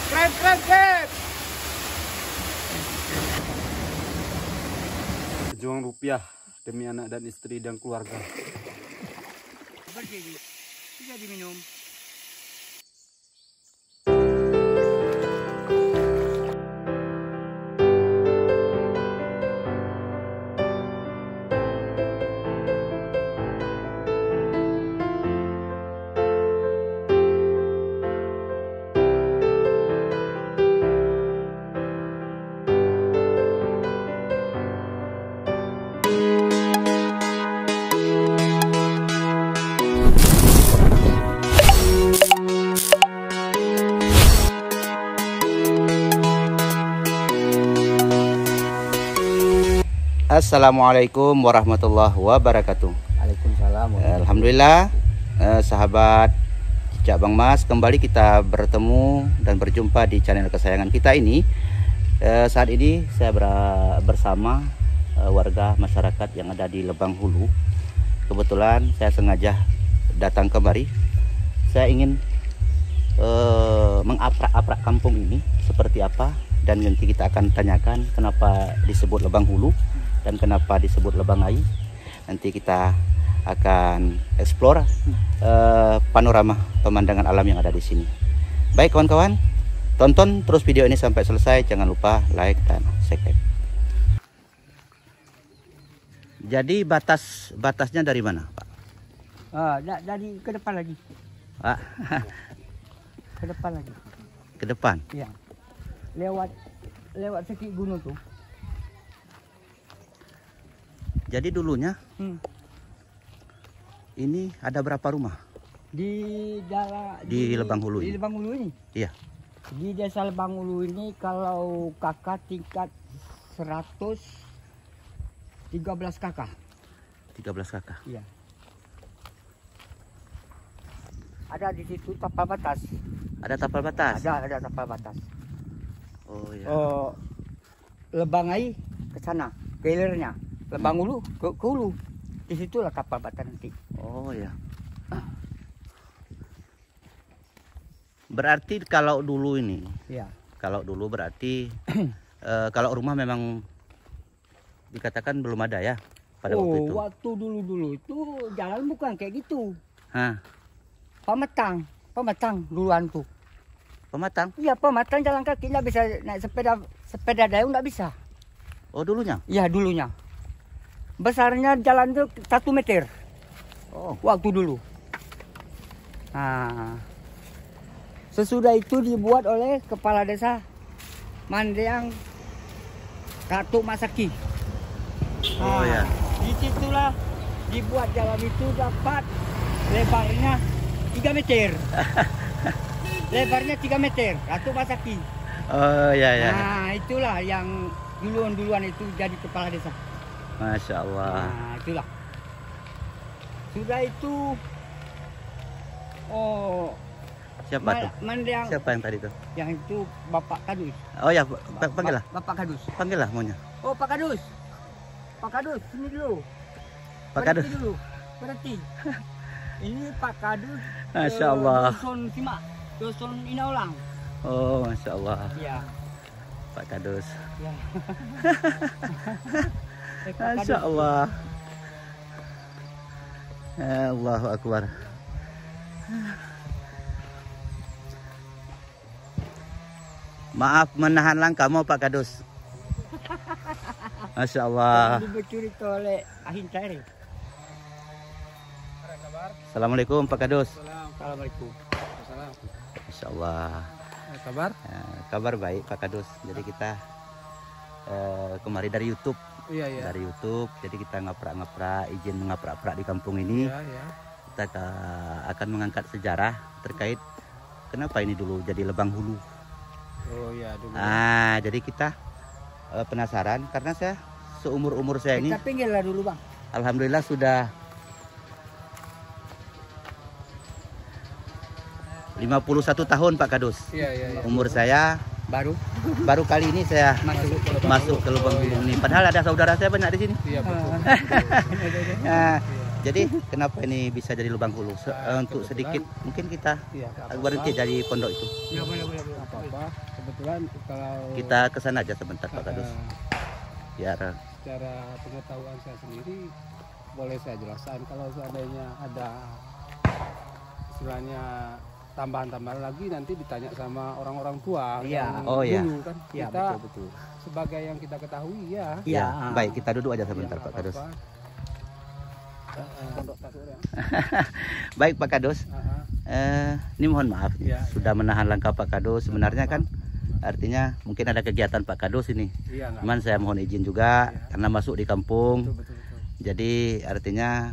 Keren, keren, keren. Berjuang rupiah demi anak dan istri dan keluarga. Berdiri, bisa diminum. Assalamualaikum warahmatullahi wabarakatuh. Waalaikumsalam. Alhamdulillah, sahabat Cicak Bang Mas, kembali kita bertemu dan berjumpa di channel kesayangan kita ini. Saat ini saya bersama warga masyarakat yang ada di Lebang Hulu. Kebetulan saya sengaja datang kemari. Saya ingin mengaprak-aprak kampung ini seperti apa, dan nanti kita akan tanyakan kenapa disebut Lebang Hulu dan kenapa disebut Lebang Ai. Nanti kita akan explore panorama pemandangan alam yang ada di sini. Baik kawan-kawan, tonton terus video ini sampai selesai. Jangan lupa like dan subscribe. Jadi batasnya dari mana, Pak? Dari ke depan lagi. Pak, Ke depan lagi. ke depan. Iya. Lewat sedikit gunung tuh. Jadi dulunya ini ada berapa rumah Di Lebang Hulu Di ini? Lebang Hulu ini. Iya. Di desa Lebang Hulu ini kalau kakak tingkat 113 kakak. 13 kakak. Iya. Ada di situ tapal batas. Ada tapal batas. Ada tapal batas. Oh ya. Lebang Ai ke sana, ke hilirnya. Lebang Hulu ke hulu. Disitulah tapal batas nanti. Oh ya. Berarti kalau dulu ini, Iya. kalau dulu berarti kalau rumah memang dikatakan belum ada ya pada waktu itu. Waktu dulu itu jalan bukan kayak gitu. Hah, Pematang duluan tuh. pematang. Iya, pematang jalan kaki nggak bisa naik sepeda dayung nggak bisa. Oh dulunya. Iya dulunya. Besarnya jalan tuh 1 meter. Oh. Waktu dulu. Nah, sesudah itu dibuat oleh kepala desa Mandeang Ratu Masaki. Oh ya. Disitulah dibuat jalan itu dapat lebarnya 3 meter. Lebarnya 3 meter, Ratu Masaki. Oh ya ya. Nah, itulah yang duluan itu jadi kepala desa. Masya Allah. Nah, itulah. Sudah itu, Siapa tuh? Mandeang, Siapa yang tadi tuh? yang itu Bapak Kadus. Oh ya, panggil lah. Bapak Kadus. Panggil lah maunya. Oh, Pak Kadus. Pak Kadus, sini dulu. Pak Kadus. Berhenti dulu. Berhenti. Ini Pak Kadus. Masya Allah. Dusun Simak, Dusun Inaulang. Oh Masya Allah. Iya. Pak Kadus. Ya. Masya Allah. Allahu Akbar. Maaf menahan langkahmu Pak Kadus. Masya Allah. Dibecuri oleh Ahin Cairi. Assalamualaikum Pak Kadus. Assalamualaikum. Masya Allah. Kabar? Kabar baik Pak Kadus. Jadi kita kemari dari YouTube. Iya, iya. Dari YouTube. Jadi kita ngaprak-ngaprak, izin mengaprak-aprak di kampung ini. Iya, iya. Kita akan mengangkat sejarah terkait kenapa ini dulu jadi Lebang Hulu. Oh iya, dulu. Jadi kita penasaran karena saya seumur-umur saya ini Kita pinggir lah dulu bang. alhamdulillah sudah 51 tahun Pak Kadus. Iya, iya, iya. Umur saya Baru kali ini saya masuk ke Lebang Hulu ini. Padahal ada saudara saya banyak di sini. Iya, betul. Nah, Jadi kenapa ini bisa jadi lubang hulu? Untuk sedikit mungkin kita Iya, berhenti dari pondok itu. ya boleh. Apa-apa. Kebetulan kalau Kita ke sana aja sebentar Pak Kadus. Biar secara pengetahuan saya sendiri boleh saya jelaskan kalau seandainya ada istilahnya tambahan-tambahan lagi nanti ditanya sama orang-orang tua Iya. yang Oh, iya. dulu kan Iya, kita betul. sebagai yang kita ketahui ya. Iya. baik kita duduk aja sebentar Ya, Pak Kadus. apa-apa. Pondok Tasur ya. Baik Pak Kadus. Ini mohon maaf Iya, sudah menahan langkah Pak Kadus. Sebenarnya kan artinya mungkin ada kegiatan Pak Kadus ini. Iya, enggak. Cuman saya mohon izin juga Iya. karena masuk di kampung. Betul. Jadi artinya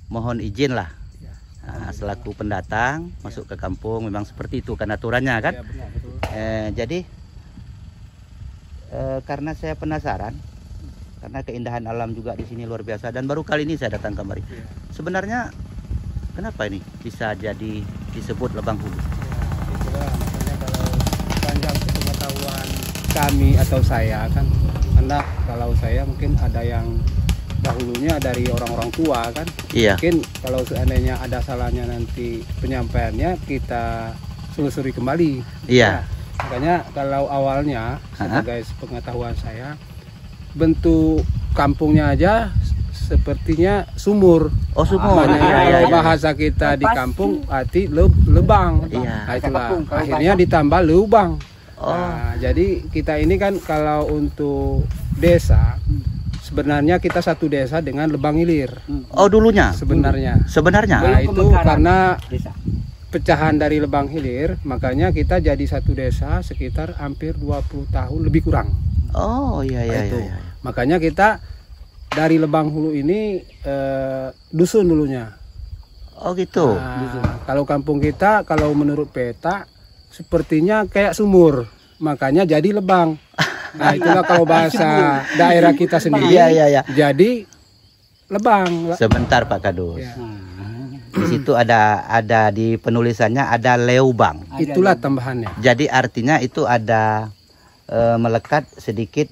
mohon izin lah. Iya. Selaku pendatang masuk ke kampung memang seperti itu kan aturannya kan. Iya, betul. Jadi karena saya penasaran karena keindahan alam juga di sini luar biasa dan baru kali ini saya datang kemari. Iya. Sebenarnya kenapa ini bisa jadi disebut Lebang Hulu? Ya, itulah makanya kalau panjang pengetahuan kami atau saya kan, karena kalau saya mungkin ada yang dahulunya dari orang-orang tua kan, Iya. mungkin kalau seandainya ada salahnya nanti penyampaiannya kita selusuri kembali. Iya. Nah, makanya kalau awalnya sebagai pengetahuan saya bentuk kampungnya aja sepertinya sumur. Oh sumur. Makanya Iya, kalau iya. bahasa kita di Pasti. kampung arti lebang. Iya. Nah, itulah Kepung, kalau akhirnya ditambah lubang. Oh. Nah, jadi kita ini kan kalau untuk desa sebenarnya kita satu desa dengan Lebang Hilir Oh dulunya. sebenarnya. Sebenarnya. Nah, Belum itu pemekaran karena desa. pecahan dari Lebang Hilir, makanya kita jadi satu desa sekitar hampir 20 tahun lebih kurang. Oh iya iya itu. iya. Makanya kita dari Lebang Hulu ini dusun dulunya. Oh gitu. Nah, kalau kampung kita kalau menurut peta sepertinya kayak sumur, makanya jadi lebang. Nah itulah kalau bahasa daerah kita sendiri. Iya iya iya. Jadi lebang. Sebentar Pak Kadus. Ya, Di situ ada di penulisannya ada leubang. itulah tambahannya. Jadi artinya itu ada melekat sedikit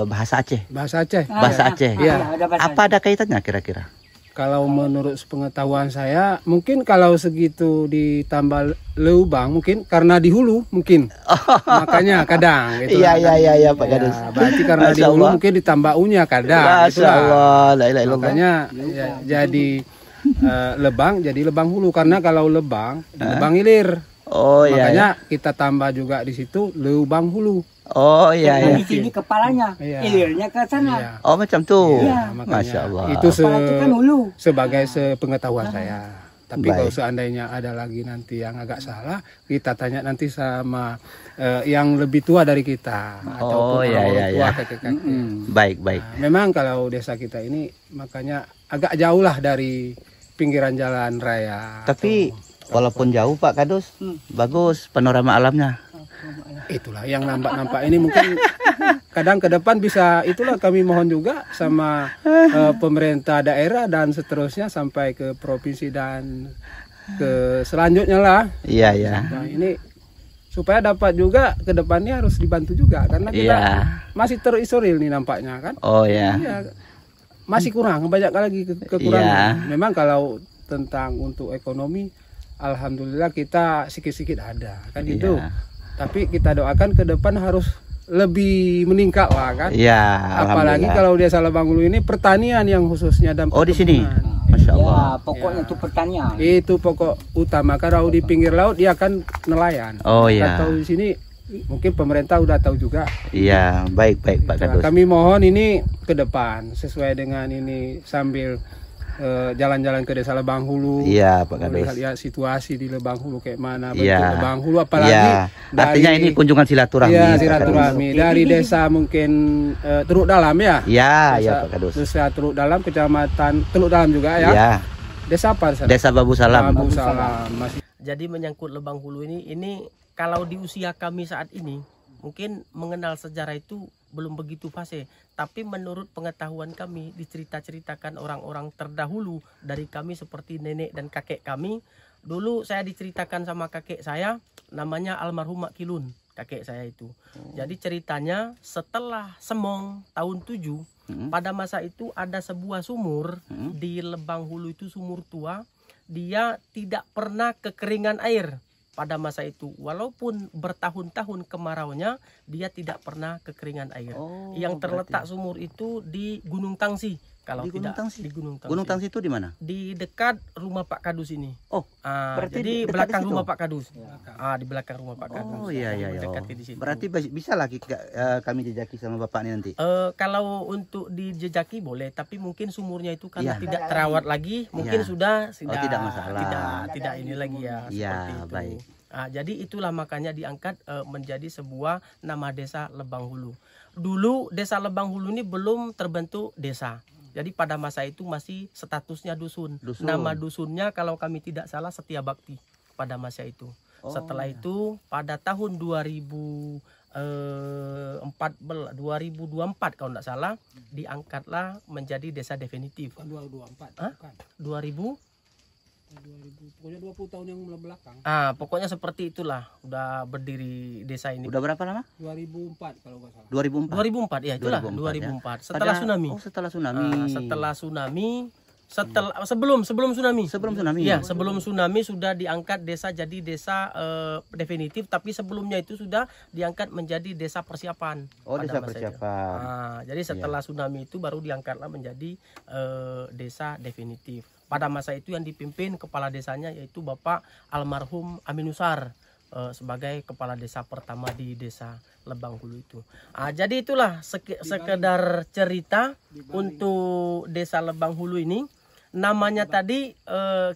bahasa Aceh. Bahasa Aceh. Bahasa Aceh. Iya. Ada bahasa. Apa ada kaitannya kira-kira? Kalau menurut pengetahuan saya, mungkin kalau segitu ditambah leubang, mungkin karena di hulu mungkin. Makanya kadang. Gitu Iya lah. iya iya Pak Ya, Kadus. berarti karena di Masya hulu Allah. mungkin ditambah unya kadang. Masya itulah. Allah. La ilaha illallah. Makanya ya, jadi lebang jadi lebang hulu karena kalau lebang lebang hilir. Oh iya. Makanya kita tambah juga di situ lebang hulu. Oh iya Nah, iya. di sini kepalanya, Iya. hilirnya ke sana. Iya. Oh macam tuh. Iya. Makanya Masya Allah. itu Kepala itu kan hulu. sebagai sepengetahuan saya. Tapi Baik. kalau seandainya ada lagi nanti yang agak salah, kita tanya nanti sama yang lebih tua dari kita Oh, iya, orang iya, tua iya. kakek-kakek. Baik baik. Nah, memang kalau desa kita ini makanya agak jauh lah dari pinggiran jalan raya. Tapi walaupun jauh Pak Kadus, bagus panorama alamnya. Itulah yang nampak-nampak ini mungkin kadang ke depan bisa itulah kami mohon juga sama pemerintah daerah dan seterusnya sampai ke provinsi dan ke selanjutnya lah. Iya iya. Nah, ini supaya dapat juga ke depannya harus dibantu juga karena kita Iya. masih terisolir nih nampaknya kan. Oh ya. Iya, masih kurang banyak lagi kekurangan. Iya. Memang kalau tentang untuk ekonomi alhamdulillah kita sikit-sikit ada kan gitu. Iya. Tapi kita doakan ke depan harus lebih meningkat lah kan. Iya. Apalagi alhamdulillah. kalau Desa Lebang Hulu ini pertanian yang khususnya dan Oh di sini. perkebunan. Masya Allah. Ya, pokoknya itu pertanian. Itu pokok utama. Kalau di pinggir laut dia akan nelayan. Oh, iya. Atau di sini mungkin pemerintah udah tahu juga. Iya baik baik Pak Nah, Kadus. kami mohon ini ke depan sesuai dengan ini sambil jalan-jalan ke Desa Lebang Hulu. Iya Pak Kadus. Lihat situasi di Lebang Hulu kayak mana, bentuk Iya. Lebang Hulu apalagi Iya. Artinya ini kunjungan silaturahmi. Iya, Pak silaturahmi dari desa mungkin Teluk Dalam ya. Kadus. Iya iya Desa- Pak Kadus. Desa Teluk Dalam, kecamatan Teluk Dalam juga ya. Iya. Desa apa di sana? Desa Babu Salam. Babu Salam. Masih Jadi menyangkut Lebang Hulu ini kalau di usia kami saat ini mungkin mengenal sejarah itu belum begitu fase, tapi menurut pengetahuan kami dicerita-ceritakan orang-orang terdahulu dari kami seperti nenek dan kakek kami. Dulu saya diceritakan sama kakek saya, namanya almarhum Mak Kilun, kakek saya itu. Jadi ceritanya setelah Semong tahun 7 pada masa itu ada sebuah sumur di Lebang Hulu itu, sumur tua. Dia tidak pernah kekeringan air pada masa itu, walaupun bertahun-tahun kemaraunya, dia tidak pernah kekeringan air. Yang terletak sumur itu di Gunung Tangsi. Kalau Di Gunung tidak Tangsi? di Gunung Tangsi. Gunung Tangsi itu di mana? Di dekat rumah Pak Kadus ini. Oh, berarti jadi dekat belakang di situ? rumah Pak Kadus. Di belakang rumah Pak Kadus. Oh iya iya. Dekat di situ. Berarti bisa lagi kami jejaki sama bapak nih nanti. Kalau untuk dijejaki boleh, tapi mungkin sumurnya itu karena Iya. tidak terawat lagi, mungkin Iya. sudah tidak masalah. tidak ini lagi ya. Iya, Seperti itu. baik. Jadi itulah makanya diangkat menjadi sebuah nama desa Lebang Hulu. Dulu desa Lebang Hulu ini belum terbentuk desa. Jadi pada masa itu masih statusnya dusun. Nama dusunnya kalau kami tidak salah Setia Bakti pada masa itu. Setelah itu pada tahun 2024 kalau tidak salah diangkatlah menjadi desa definitif. 2024. Hah? 2000? 2000, pokoknya 20 tahun yang belakang. Pokoknya seperti itulah udah berdiri desa ini. Udah berapa lama? 2004 kalau nggak salah. 2004. 2004 ya, itulah 2004, 2004. Setelah tsunami. Setelah tsunami. Setelah tsunami, sebelum tsunami. Sebelum tsunami. Ya, sebelum tsunami sudah diangkat desa jadi desa definitif, tapi sebelumnya itu sudah diangkat menjadi desa persiapan. pada Desa masa itu. persiapan. Jadi setelah tsunami itu baru diangkatlah menjadi desa definitif. Pada masa itu yang dipimpin kepala desanya yaitu Bapak almarhum Aminusar sebagai kepala desa pertama di desa Lebang Hulu itu. Jadi itulah sekedar cerita untuk desa Lebang Hulu ini. Namanya tadi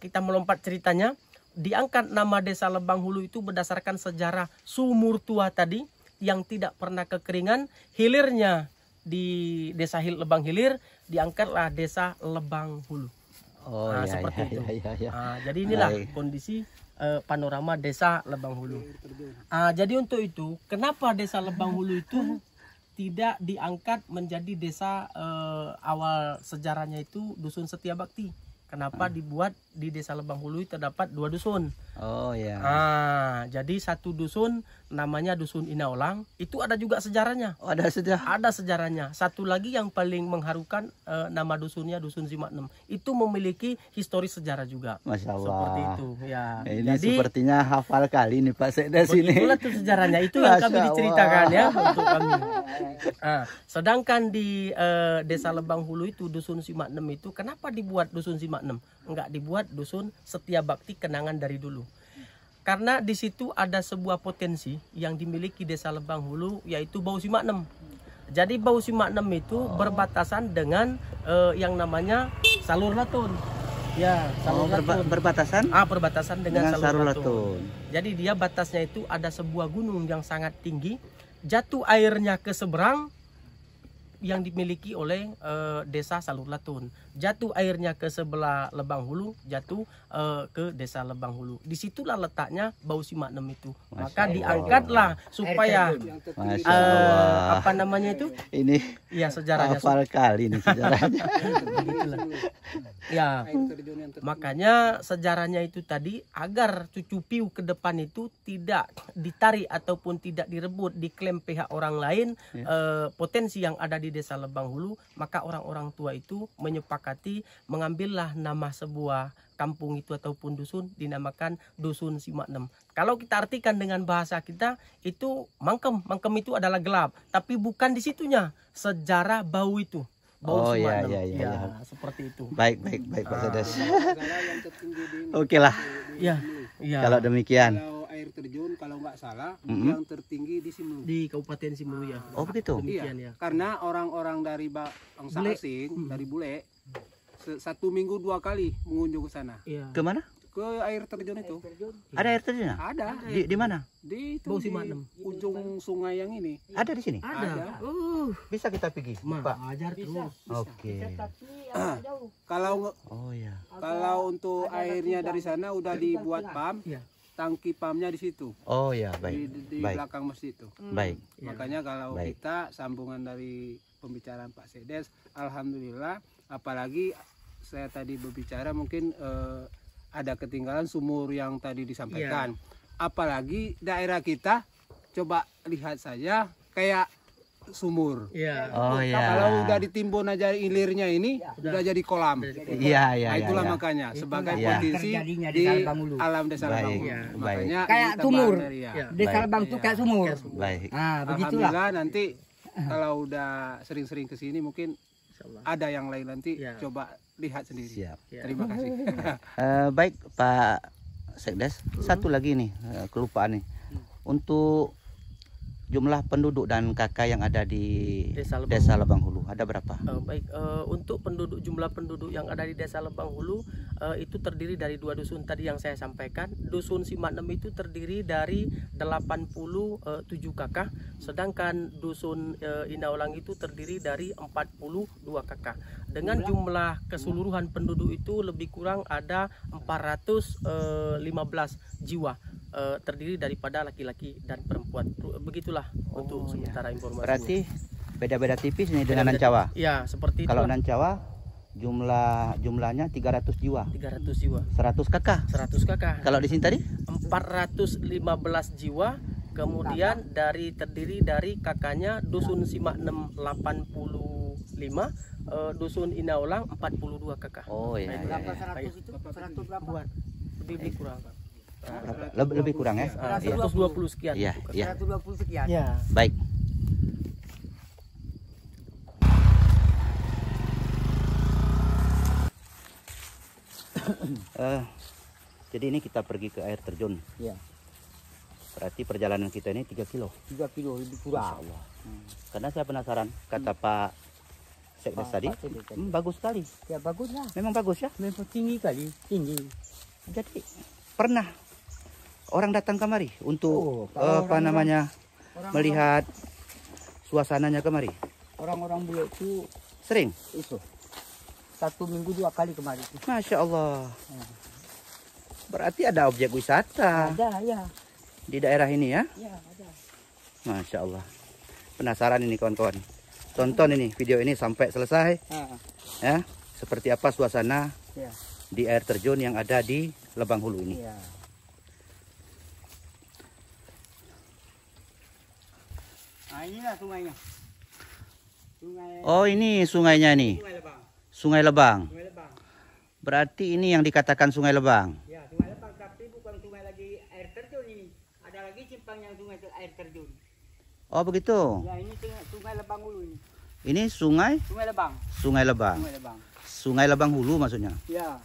kita melompat ceritanya, diangkat nama desa Lebang Hulu itu berdasarkan sejarah sumur tua tadi yang tidak pernah kekeringan. Hilirnya di desa Lebang Hilir diangkatlah desa Lebang Hulu. Seperti itu. Jadi inilah kondisi panorama desa Lebang Hulu. Jadi untuk itu, kenapa desa Lebang Hulu itu tidak diangkat menjadi desa awal sejarahnya itu dusun Setia Bakti? Kenapa dibuat di desa Lebang Hulu terdapat 2 dusun? Jadi satu dusun namanya dusun Inaolang, itu ada juga sejarahnya. Ada sejarah. Ada sejarahnya. Satu lagi yang paling mengharukan nama dusunnya dusun Simaknem. Itu memiliki histori sejarah juga. Masya Allah. Seperti itu. Ya. Ini Jadi sepertinya hafal kali nih Pak Sekdes ini. begitulah tuh sejarahnya. Itu yang kami Masya diceritakan Allah. ya untuk kami. Sedangkan di desa Lebang Hulu itu dusun Simaknem itu kenapa dibuat dusun Simaknem? Enggak dibuat dusun Setia Bakti kenangan dari dulu. Karena di situ ada sebuah potensi yang dimiliki desa Lebang Hulu yaitu Bau Simaknem. Jadi Bau Simaknem itu berbatasan dengan yang namanya Salur Latun. Ya, Salur Latun. Berbatasan? Berbatasan dengan Salur Latun. Latun. Jadi dia batasnya itu ada sebuah gunung yang sangat tinggi, jatuh airnya ke seberang yang dimiliki oleh desa Salur Latun. Jatuh airnya ke sebelah Lebang Hulu, jatuh ke desa Lebang Hulu. Disitulah letaknya Bau Simaknem itu. Maka diangkatlah supaya apa namanya itu? Ini ya sejarahnya. hafal kali nih sejarahnya. Begitulah. Ya, makanya sejarahnya itu tadi agar cucu piu ke depan itu tidak ditarik ataupun tidak direbut, diklaim pihak orang lain potensi yang ada di desa Lebang Hulu, maka orang-orang tua itu menyepakati mengambillah nama sebuah kampung itu ataupun dusun dinamakan dusun Simaknem. Kalau kita artikan dengan bahasa kita itu mangkem. Mangkem itu adalah gelap, tapi bukan di situnya sejarah bau itu. Bau Simaknem. Ya, seperti itu. Baik Pak Sekdes. Oke lah. Ya. Kalau demikian. Kalau air terjun kalau nggak salah yang tertinggi di Simelu. Di Kabupaten Simelu ya. Oh begitu. Demikian Iya, ya. karena orang-orang dari bangsa Bule. asing, dari bule, 1 minggu 2 kali mengunjung ke sana. Iya. Kemana? Ke air terjun itu. Ada air terjun? Ada. Di mana? Di itu Bau di Simaknem. ujung sungai yang ini. Ada di sini. Ada. Bisa kita pergi, Pak. Ajar terus. Oke. Kalau Oh ya. kalau untuk airnya dari sana udah dibuat pam, Iya. tangki pamnya di situ. Oh ya, Di, baik. di Baik. belakang masjid itu. Baik. Makanya kalau Baik. kita sambungan dari pembicaraan Pak Sekdes, alhamdulillah, apalagi saya tadi berbicara mungkin ada ketinggalan sumur yang tadi disampaikan. Apalagi daerah kita, coba lihat saja kayak sumur. Iya. Oh ya. Kalau udah ditimbun aja ilirnya ini udah jadi kolam. Iya, iya, Nah, itulah iya. makanya sebagai Iya. potensi Terjadinya di di Salabang Hulu. alam desa Baik, Labang Hulu. iya. Makanya Kayak kita sumur. bahas dari ya. Iya. Desa Baik. Lebang itu kayak sumur. Baik. Nah, begitulah. Alhamdulillah nanti kalau udah sering-sering ke sini mungkin Insyaallah. ada yang lain nanti Iya. coba lihat sendiri. Siap. Iya. Terima kasih. Baik Pak Sekdes, satu lagi nih kelupaan nih. Untuk jumlah penduduk dan kakak yang ada di Desa Lebang Hulu ada berapa? Baik, untuk jumlah penduduk yang ada di Desa Lebang Hulu itu terdiri dari 2 dusun tadi yang saya sampaikan. Dusun Simaknem itu terdiri dari 87 kakak, sedangkan dusun Inaulang itu terdiri dari 42 kakak. Dengan jumlah keseluruhan penduduk itu lebih kurang ada 415 jiwa. Terdiri daripada laki-laki dan perempuan. Begitulah untuk sementara informasi. Berarti beda-beda tipis nih dengan Nancawa. Ya, seperti itu. Kalau Nancawa jumlahnya 300 jiwa. 300 jiwa. 100 kakak. 100 kakak. Kalau di sini tadi 415 jiwa. Kemudian terdiri dari kakaknya dusun Simaknem 85, dusun Inaulang 42 kakak. Oh iya. iya, Berapa iya. 100 itu? 100 berapa? Lebih kurang. Lebih kurang ya? Iya. 120 sekian. Iya, iya. 120 sekian. Ya. Baik. Jadi ini kita pergi ke air terjun. Iya. Berarti perjalanan kita ini 3 kilo. 3 kilo lebih kurang. Karena saya penasaran, kata Pak Sekdes tadi, Pak Sekdes tadi. bagus sekali. Ya bagus lah. Memang bagus ya. Memang tinggi kali, tinggi. Jadi pernah orang datang kemari untuk kalau orang-orang- melihat suasananya kemari. Orang-orang beliau itu Sering. itu 1 minggu 2 kali kemarin. Masya Allah. Berarti ada objek wisata Ada ya. di daerah ini ya. Ya ada. Masya Allah. Penasaran ini kawan-kawan. Tonton ini video ini sampai selesai ya. Seperti apa suasana Ya. di air terjun yang ada di Lebang Hulu ini. Ya. Nah, inilah sungainya. Sungai Oh ini sungainya ini. Sungai Lebang. Sungai Lebang. Sungai Lebang. Berarti ini yang dikatakan Sungai Lebang. Ya, Sungai Lebang tapi bukan sungai lagi air terjun ini. Ada lagi simpang yang sungai air terjun. Oh begitu. Ya, ini Sungai Lebang Hulu ini. Ini sungai Sungai Lebang. Sungai Lebang. Sungai Lebang. Sungai Lebang Hulu maksudnya. Ya.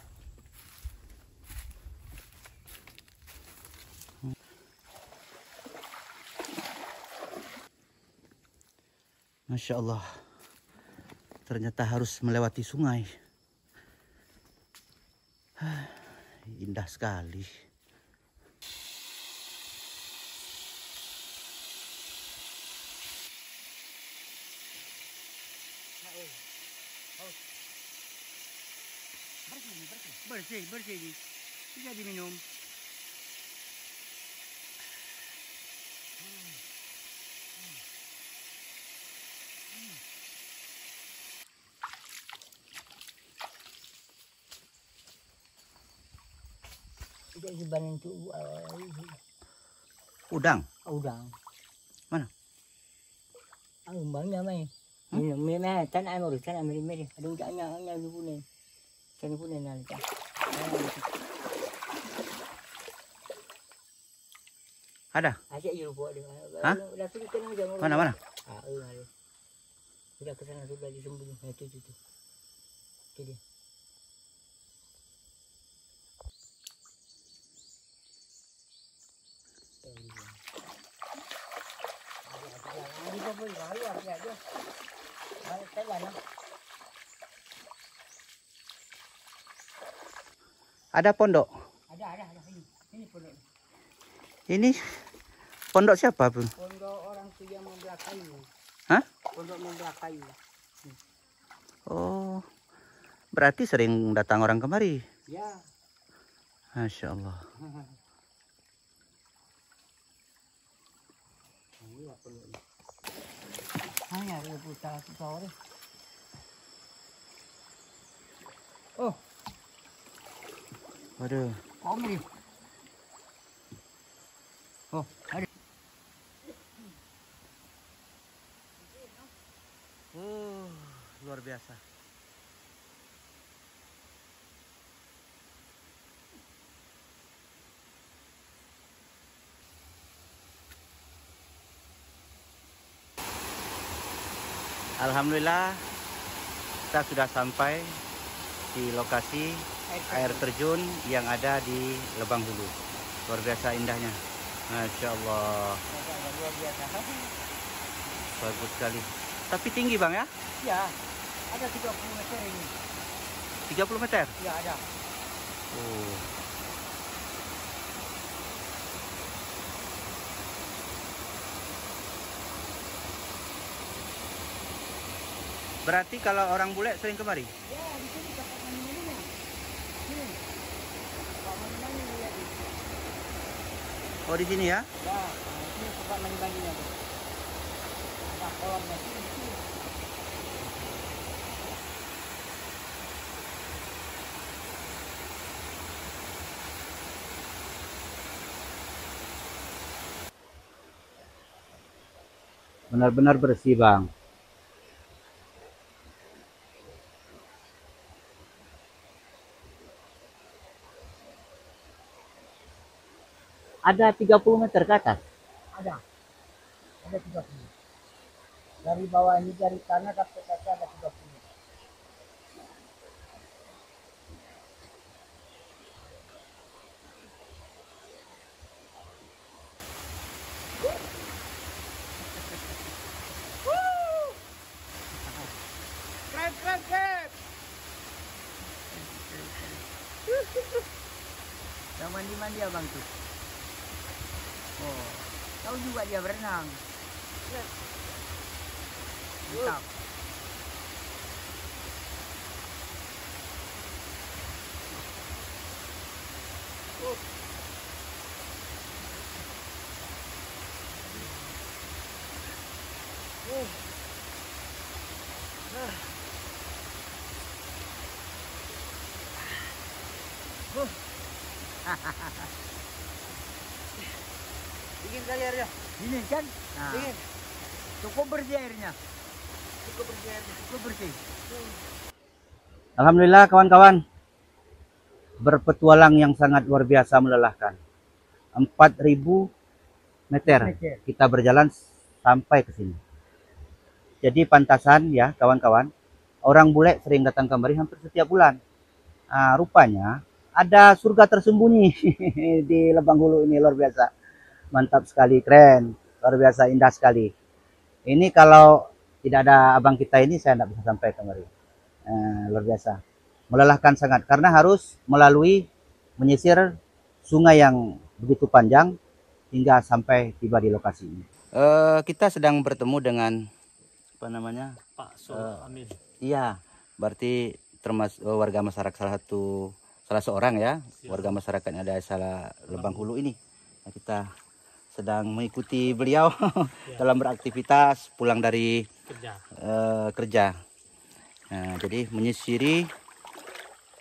Masya Allah. Ternyata harus melewati sungai. Indah sekali. Bersih, bersih ini. Bisa diminum. Tidak dibanding itu Udang. udang. Mana? Udangnya mai. Ini mai tan ai mau tan ai mai. Ada udangnya hanya di sini. Sini pun nanti. Ada? Asyik je buat dia. Hah? Dah tu kena jangan. Mana mana? Ah, ada. Sudah ke sana sudah disembunyi. Itu. Itu dia. Ada pondok. Ada. Ini pondok. Ini pondok siapa pun? Pondok orang tu yang membelah kayu. Hah? Pondok membelah kayu. Oh. Berarti sering datang orang kemari. Ya. Masya Allah. Hanya ada putar sore. Oh, Waduh. komedi. Oh, ada. luar biasa. Alhamdulillah kita sudah sampai di lokasi air terjun yang ada di Lebang Hulu. Luar biasa indahnya. Masya Allah. Luar biasa. Bagus sekali. Tapi tinggi bang ya? Ya, ada 30 meter ini. 30 meter? Ya ada. Oh. Berarti kalau orang bule sering kemari? Ya, di sini tempat mandi-mandinya. Sini. Tempat mandi-mandinya lihat di. Oh di sini ya? Ya, ini tempat mandi-mandinya tuh. Ada kolamnya sini. Benar-benar bersih bang. Ada 30 meter ke atas? Ada 30. Dari bawah ini dari tanah sampai ke atas ada 30. Yang mandi-mandi abang tuh. Oh, tahu juga dia berenang. Mantap. Dingin kali airnya? Dingin kan? Nah, Dingin. cukup bersih airnya. Cukup bersih. Alhamdulillah kawan-kawan, berpetualang yang sangat luar biasa melelahkan. 4.000 meter kita berjalan sampai ke sini. Jadi pantasan ya kawan-kawan, orang bule sering datang kemari hampir setiap bulan. Nah, rupanya ada surga tersembunyi di Lebang Hulu ini, luar biasa. Mantap sekali, keren, luar biasa, indah sekali. Ini kalau tidak ada abang kita ini saya tidak bisa sampai kemari. Luar biasa, melelahkan sangat karena harus melalui menyisir sungai yang begitu panjang hingga sampai tiba di lokasi ini. Kita sedang bertemu dengan apa namanya, Pak Amin. iya, berarti termasuk warga masyarakat salah seorang ya, warga masyarakat yang ada salah Lebang Hulu ini. Nah, kita sedang mengikuti beliau dalam beraktivitas pulang dari kerja. Nah, jadi menyisiri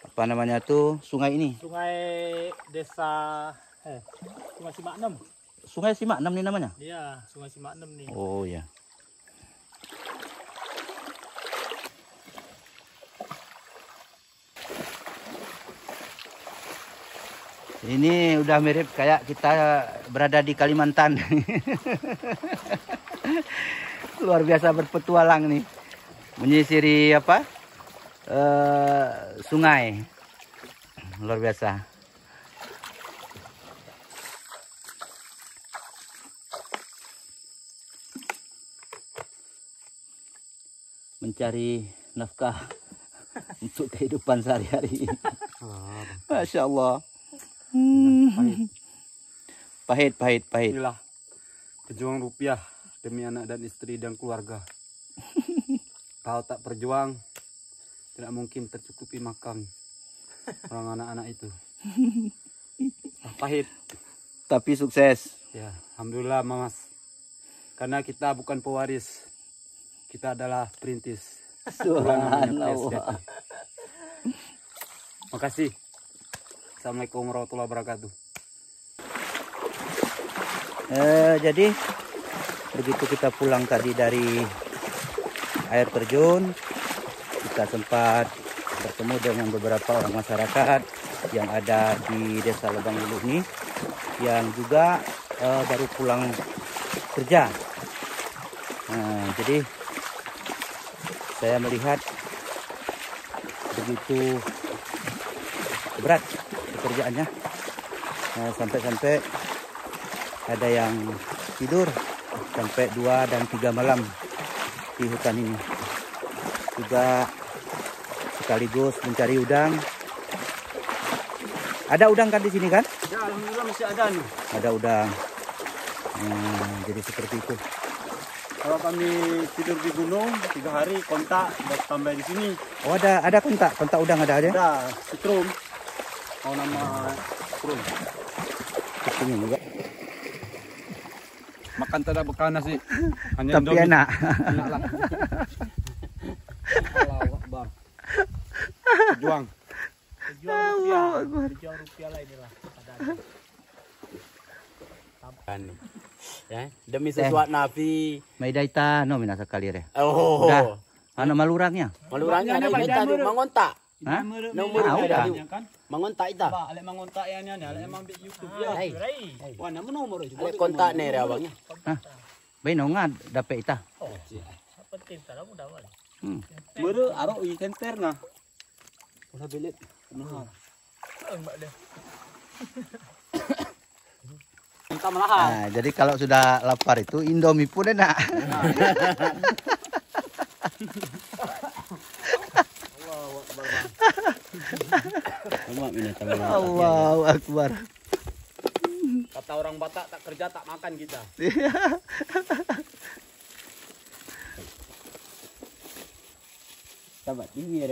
apa namanya tuh sungai ini. Sungai desa Sungai Simaknem. Sungai Simaknem nih namanya? Iya, Sungai Simaknem nih. Oh ya. Ini udah mirip kayak kita berada di Kalimantan. Luar biasa berpetualang nih. Menyisiri apa? Sungai. Luar biasa. Mencari nafkah untuk kehidupan sehari-hari. Masya Allah. Pahit. Inilah pejuang rupiah demi anak dan istri dan keluarga. Kalau tak berjuang, tidak mungkin tercukupi makan orang anak-anak itu. Pahit. Tapi sukses. Ya, alhamdulillah Mas. Karena kita bukan pewaris, kita adalah perintis. Subhanallah. Makasih. Assalamualaikum warahmatullahi wabarakatuh. Jadi begitu kita pulang tadi dari air terjun, kita sempat bertemu dengan beberapa orang masyarakat yang ada di Desa Lebang Hulu ini yang juga baru pulang kerja. Jadi saya melihat begitu berat pekerjaannya, sampai-sampai ada yang tidur sampai 2 dan 3 malam di hutan ini, juga sekaligus mencari udang. Ada udang kan di sini kan? Ya, alhamdulillah masih ada nih. Ada udang. Jadi seperti itu. Kalau kami tidur di gunung 3 hari kontak buat tambah di sini. Oh, ada kontak udang ada aja. Ada setrum. Mau nama setrum. Ini juga. Makan tidak bekal nasi. Hanya Tapi enak. Enak lah. Allahu Akbar. Berjuang. Berjuang rupiah lah inilah. Ya, demi sesuatu nafi. May daita no minasa kalir. Oh. Udah. Ano malurangnya? Malurangnya ada kita tuh mangontak. Hah? Nomor udah. mangontak ita. Ba, alek mangontak yan yan, alek mang YouTube ya. Wah, nama nomor itu. Ada kontak nih abangnya. Bay no nga dapat ita. Penting tahu mudah banget. Mere aro i center nga. Ulah belit. Mahal. Minta mahal. Nah, jadi kalau sudah lapar itu Indomie pun enak. Allahu Akbar. Kata orang Batak, tak kerja tak makan kita. Sahabat ini